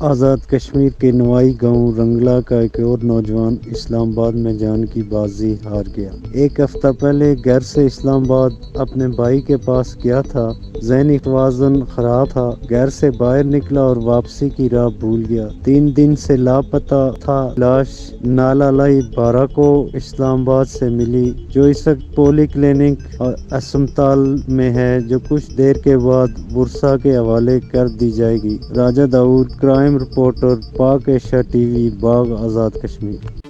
आज़ाद कश्मीर के नवाई गांव रंगला का एक और नौजवान इस्लामाबाद में जान की बाजी हार गया। एक हफ्ता पहले घर से इस्लामाबाद अपने भाई के पास गया था। ज़हनी तवाज़ुन खराब था। घर से बाहर निकला और वापसी की राह भूल गया। 3 दिन से लापता था। लाश नालालाई बारा को इस्लामाबाद से मिली, जो इस वक्त पोली क्लिनिक और अस्पताल में है, जो कुछ देर के बाद बुरसा के हवाले कर दी जाएगी। राजा दाऊद, क्राइम रिपोर्टर, पाक एशिया टीवी, बाग, आज़ाद कश्मीर।